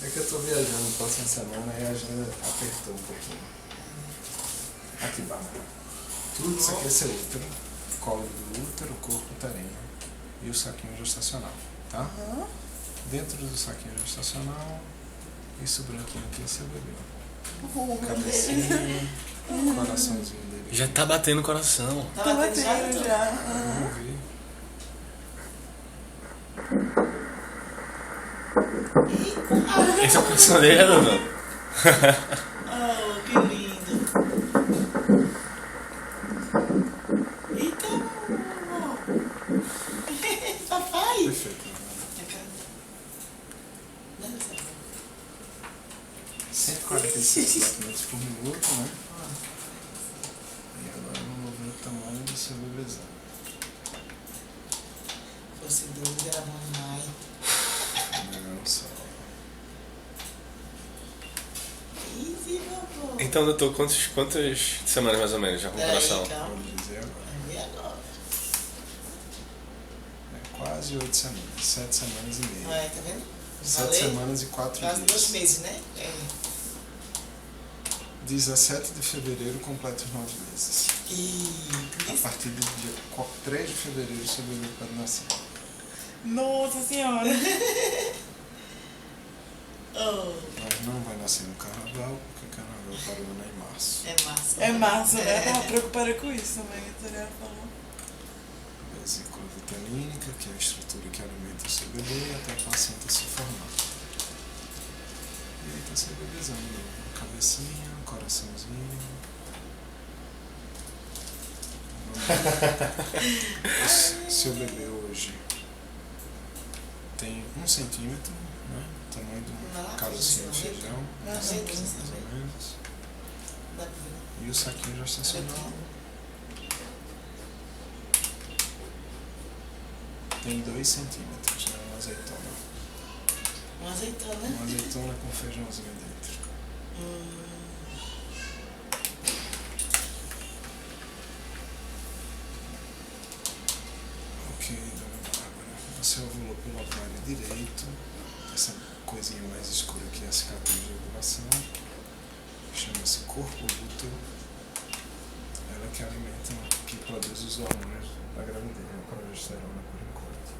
É que eu tô viajando na próxima semana e a agenda apertou um pouquinho. Aqui, Bárbara. Tudo isso aqui é seu útero, colo do útero, corpo uterino e o saquinho gestacional, tá? Dentro do saquinho gestacional, isso branquinho aqui é seu bebê. Cabecinha, coraçãozinho dele. Já tá batendo o coração. Tá batendo já. Vamos ver. Esse é o coração dele, é, Dudu? Oh, que lindo. Eita, amor. Papai. Perfeito. Dá licença. 146 batimentos por minuto, né? E agora vamos ver o tamanho do seu bebezão. Fosse doido, era bom demais. Não, só. Easy, vovô. Então, doutor, quantas semanas mais ou menos já com o coração? Calma. Vou dizer agora. E agora? É quase 8 semanas. 7 semanas e meia. Olha, tá vendo? 7 semanas e 4 Quase 2 dias. meses, né? É. 17 de fevereiro completa os 9 meses. E... A partir do dia 3 de fevereiro seu bebê pode nascer. Nossa senhora! Oh, Mas não vai nascer no carnaval, porque o carnaval parou em março. é massa. É massa, né? Tava preocupada com isso também, que a Tânia falou. Vesícula vitamínica, que é a estrutura que alimenta o seu bebê até a placenta se formar. E aí tá seu bebezão, cabecinha, coraçãozinho. Seu bebê hoje tem 1 centímetro, né? Tamanho do carocinho de feijão, Não, mais não, ou menos. Dá pra ver. E o saquinho gestacional tem 2 centímetros, né? Uma azeitona. Uma azeitona. Uma azeitona com feijãozinho dentro. Ok, dona Bárbara. Você ovulou pelo ovário direito. Essa coisinha mais escura aqui é a cicatriz de ovulação. Chama-se corpo útero. Ela que alimenta, que produz os hormônios da gravidez, a progesterona por enquanto.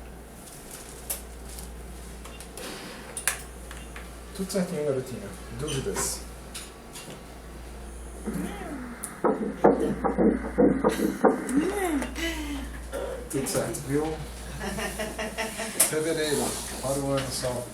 Tudo certinho, garotinha. Dúvidas? Tudo certo, viu? Fevereiro, para o ano só.